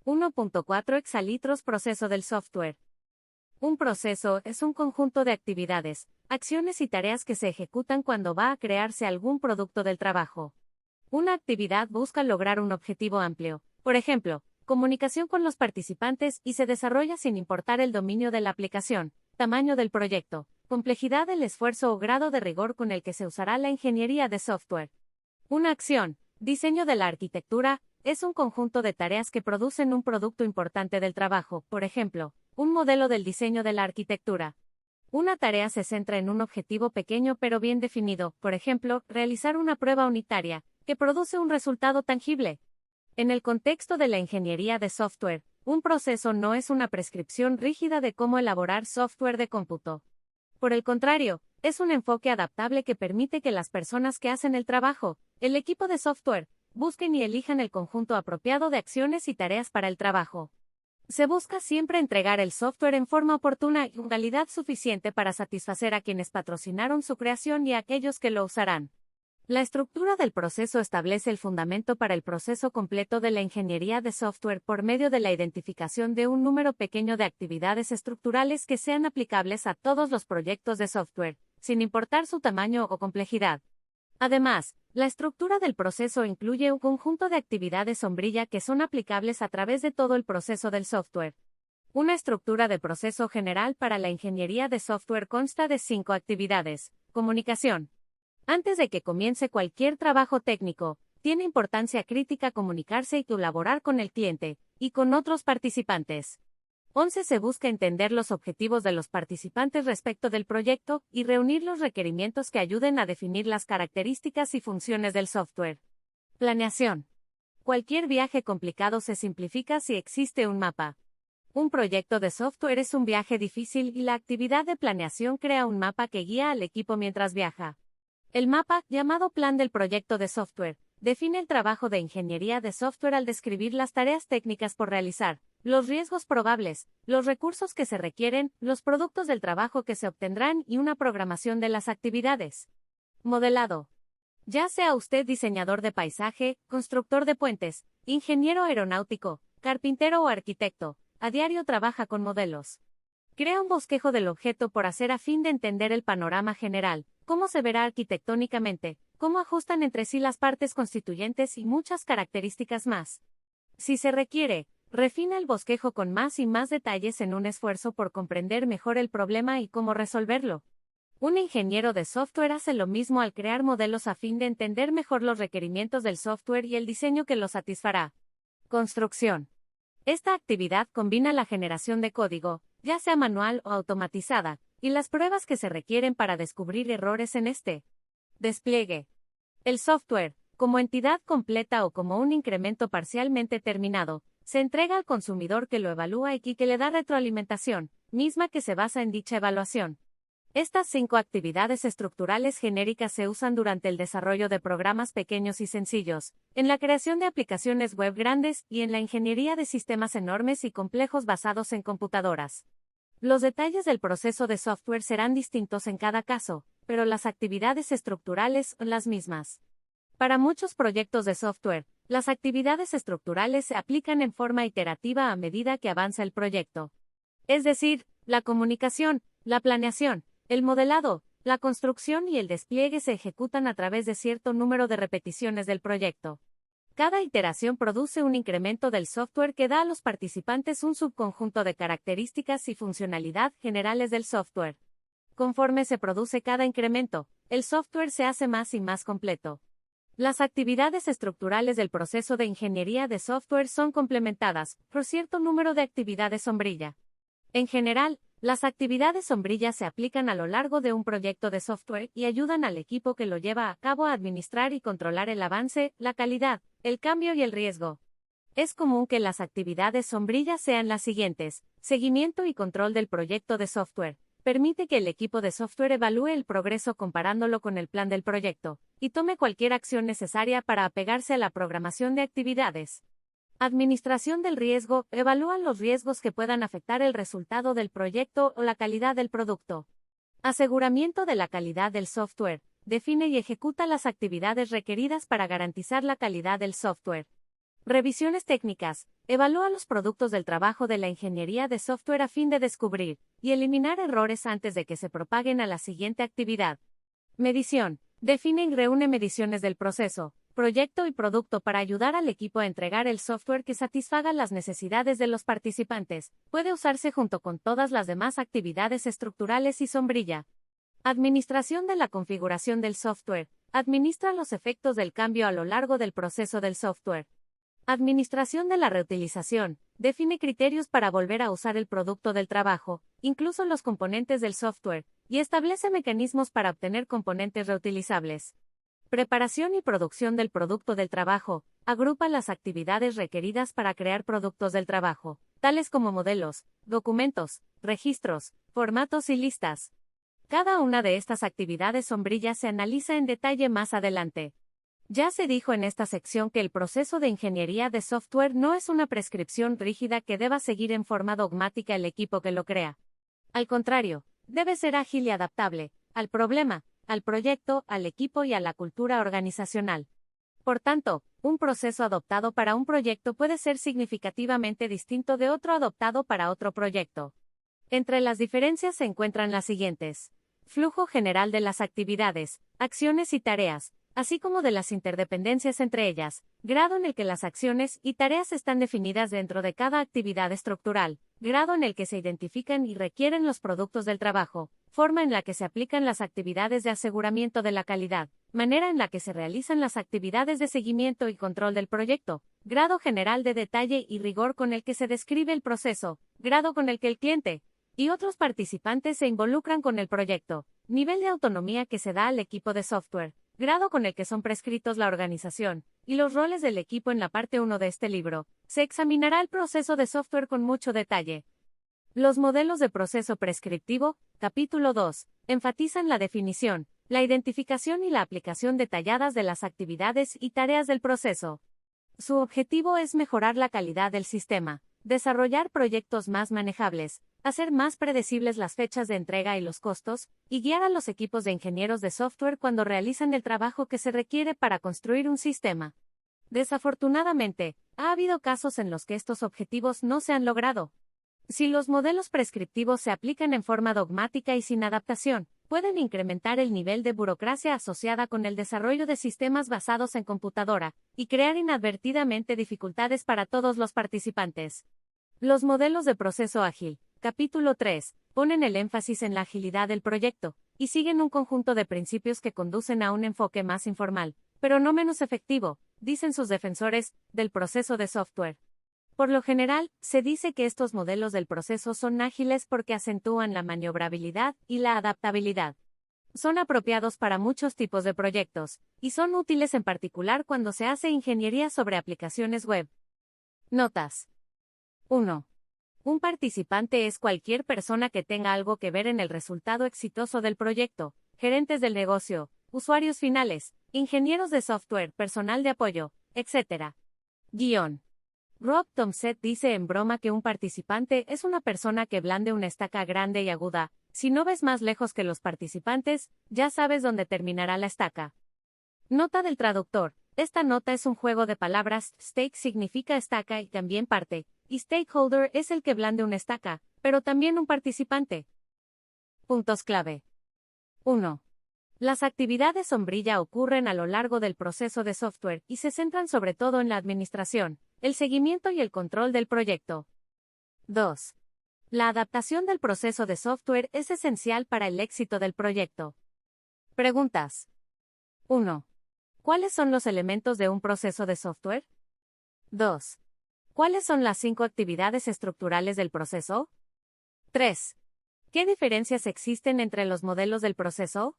1.4 Hexalitros Proceso del software. Un proceso es un conjunto de actividades, acciones y tareas que se ejecutan cuando va a crearse algún producto del trabajo. Una actividad busca lograr un objetivo amplio, por ejemplo, comunicación con los participantes, y se desarrolla sin importar el dominio de la aplicación, tamaño del proyecto, complejidad del esfuerzo o grado de rigor con el que se usará la ingeniería de software. Una acción, diseño de la arquitectura, es un conjunto de tareas que producen un producto importante del trabajo, por ejemplo, un modelo del diseño de la arquitectura. Una tarea se centra en un objetivo pequeño pero bien definido, por ejemplo, realizar una prueba unitaria, que produce un resultado tangible. En el contexto de la ingeniería de software, un proceso no es una prescripción rígida de cómo elaborar software de cómputo. Por el contrario, es un enfoque adaptable que permite que las personas que hacen el trabajo, el equipo de software, busquen y elijan el conjunto apropiado de acciones y tareas para el trabajo. Se busca siempre entregar el software en forma oportuna y con calidad suficiente para satisfacer a quienes patrocinaron su creación y a aquellos que lo usarán. La estructura del proceso establece el fundamento para el proceso completo de la ingeniería de software por medio de la identificación de un número pequeño de actividades estructurales que sean aplicables a todos los proyectos de software, sin importar su tamaño o complejidad. Además, la estructura del proceso incluye un conjunto de actividades sombrilla que son aplicables a través de todo el proceso del software. Una estructura de proceso general para la ingeniería de software consta de 5 actividades. Comunicación. Antes de que comience cualquier trabajo técnico, tiene importancia crítica comunicarse y colaborar con el cliente y con otros participantes. 11. Se busca entender los objetivos de los participantes respecto del proyecto y reunir los requerimientos que ayuden a definir las características y funciones del software. Planeación. Cualquier viaje complicado se simplifica si existe un mapa. Un proyecto de software es un viaje difícil y la actividad de planeación crea un mapa que guía al equipo mientras viaja. El mapa, llamado plan del proyecto de software, define el trabajo de ingeniería de software al describir las tareas técnicas por realizar, los riesgos probables, los recursos que se requieren, los productos del trabajo que se obtendrán y una programación de las actividades. Modelado. Ya sea usted diseñador de paisaje, constructor de puentes, ingeniero aeronáutico, carpintero o arquitecto, a diario trabaja con modelos. Crea un bosquejo del objeto por hacer a fin de entender el panorama general, cómo se verá arquitectónicamente, cómo ajustan entre sí las partes constituyentes y muchas características más. Si se requiere, refina el bosquejo con más y más detalles en un esfuerzo por comprender mejor el problema y cómo resolverlo. Un ingeniero de software hace lo mismo al crear modelos a fin de entender mejor los requerimientos del software y el diseño que lo satisfará. Construcción. Esta actividad combina la generación de código, ya sea manual o automatizada, y las pruebas que se requieren para descubrir errores en este despliegue. El software, como entidad completa o como un incremento parcialmente terminado, se entrega al consumidor que lo evalúa y que le da retroalimentación, misma que se basa en dicha evaluación. Estas 5 actividades estructurales genéricas se usan durante el desarrollo de programas pequeños y sencillos, en la creación de aplicaciones web grandes y en la ingeniería de sistemas enormes y complejos basados en computadoras. Los detalles del proceso de software serán distintos en cada caso, pero las actividades estructurales son las mismas. Para muchos proyectos de software, las actividades estructurales se aplican en forma iterativa a medida que avanza el proyecto. Es decir, la comunicación, la planeación, el modelado, la construcción y el despliegue se ejecutan a través de cierto número de repeticiones del proyecto. Cada iteración produce un incremento del software que da a los participantes un subconjunto de características y funcionalidad generales del software. Conforme se produce cada incremento, el software se hace más y más completo. Las actividades estructurales del proceso de ingeniería de software son complementadas por cierto número de actividades sombrilla. En general, las actividades sombrillas se aplican a lo largo de un proyecto de software y ayudan al equipo que lo lleva a cabo a administrar y controlar el avance, la calidad, el cambio y el riesgo. Es común que las actividades sombrillas sean las siguientes: seguimiento y control del proyecto de software. Permite que el equipo de software evalúe el progreso comparándolo con el plan del proyecto, y tome cualquier acción necesaria para apegarse a la programación de actividades. Administración del riesgo. Evalúa los riesgos que puedan afectar el resultado del proyecto o la calidad del producto. Aseguramiento de la calidad del software. Define y ejecuta las actividades requeridas para garantizar la calidad del software. Revisiones técnicas. Evalúa los productos del trabajo de la ingeniería de software a fin de descubrir y eliminar errores antes de que se propaguen a la siguiente actividad. Medición. Define y reúne mediciones del proceso, proyecto y producto para ayudar al equipo a entregar el software que satisfaga las necesidades de los participantes. Puede usarse junto con todas las demás actividades estructurales y sombrilla. Administración de la configuración del software. Administra los efectos del cambio a lo largo del proceso del software. Administración de la reutilización. Define criterios para volver a usar el producto del trabajo, incluso los componentes del software, y establece mecanismos para obtener componentes reutilizables. Preparación y producción del producto del trabajo. Agrupa las actividades requeridas para crear productos del trabajo, tales como modelos, documentos, registros, formatos y listas. Cada una de estas actividades sombrillas se analiza en detalle más adelante. Ya se dijo en esta sección que el proceso de ingeniería de software no es una prescripción rígida que deba seguir en forma dogmática el equipo que lo crea. Al contrario, debe ser ágil y adaptable, al problema, al proyecto, al equipo y a la cultura organizacional. Por tanto, un proceso adoptado para un proyecto puede ser significativamente distinto de otro adoptado para otro proyecto. Entre las diferencias se encuentran las siguientes: flujo general de las actividades, acciones y tareas, así como de las interdependencias entre ellas, grado en el que las acciones y tareas están definidas dentro de cada actividad estructural, grado en el que se identifican y requieren los productos del trabajo, forma en la que se aplican las actividades de aseguramiento de la calidad, manera en la que se realizan las actividades de seguimiento y control del proyecto, grado general de detalle y rigor con el que se describe el proceso, grado con el que el cliente y otros participantes se involucran con el proyecto, nivel de autonomía que se da al equipo de software, grado con el que son prescritos la organización y los roles del equipo. En la parte 1 de este libro, se examinará el proceso de software con mucho detalle. Los modelos de proceso prescriptivo, capítulo 2, enfatizan la definición, la identificación y la aplicación detalladas de las actividades y tareas del proceso. Su objetivo es mejorar la calidad del sistema, desarrollar proyectos más manejables, hacer más predecibles las fechas de entrega y los costos, y guiar a los equipos de ingenieros de software cuando realizan el trabajo que se requiere para construir un sistema. Desafortunadamente, ha habido casos en los que estos objetivos no se han logrado. Si los modelos prescriptivos se aplican en forma dogmática y sin adaptación, pueden incrementar el nivel de burocracia asociada con el desarrollo de sistemas basados en computadora, y crear inadvertidamente dificultades para todos los participantes. Los modelos de proceso ágil, capítulo 3, ponen el énfasis en la agilidad del proyecto, y siguen un conjunto de principios que conducen a un enfoque más informal, pero no menos efectivo, dicen sus defensores, del proceso de software. Por lo general, se dice que estos modelos del proceso son ágiles porque acentúan la maniobrabilidad y la adaptabilidad. Son apropiados para muchos tipos de proyectos, y son útiles en particular cuando se hace ingeniería sobre aplicaciones web. Notas. 1. Un participante es cualquier persona que tenga algo que ver en el resultado exitoso del proyecto: gerentes del negocio, usuarios finales, ingenieros de software, personal de apoyo, etc. Guión. Rob Tomset dice en broma que un participante es una persona que blande una estaca grande y aguda. Si no ves más lejos que los participantes, ya sabes dónde terminará la estaca. Nota del traductor. Esta nota es un juego de palabras. Stake significa estaca y también parte, y stakeholder es el que blande una estaca, pero también un participante. Puntos clave. 1. Las actividades sombrilla ocurren a lo largo del proceso de software y se centran sobre todo en la administración, el seguimiento y el control del proyecto. 2. La adaptación del proceso de software es esencial para el éxito del proyecto. Preguntas. 1. ¿Cuáles son los elementos de un proceso de software? 2. ¿Cuáles son las 5 actividades estructurales del proceso? 3. ¿Qué diferencias existen entre los modelos del proceso?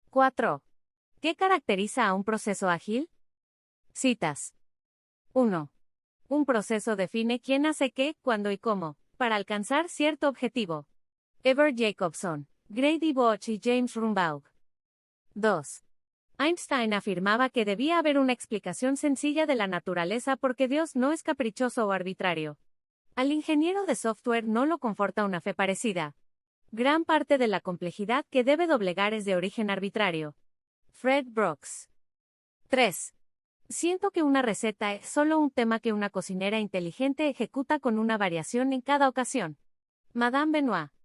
4. ¿Qué caracteriza a un proceso ágil? Citas. 1. Un proceso define quién hace qué, cuándo y cómo, para alcanzar cierto objetivo. Ever Jacobson, Grady Bosch y James Rumbaugh. 2. Einstein afirmaba que debía haber una explicación sencilla de la naturaleza porque Dios no es caprichoso o arbitrario. Al ingeniero de software no lo conforta una fe parecida. Gran parte de la complejidad que debe doblegar es de origen arbitrario. Fred Brooks. 3. Siento que una receta es solo un tema que una cocinera inteligente ejecuta con una variación en cada ocasión. Madame Benoit.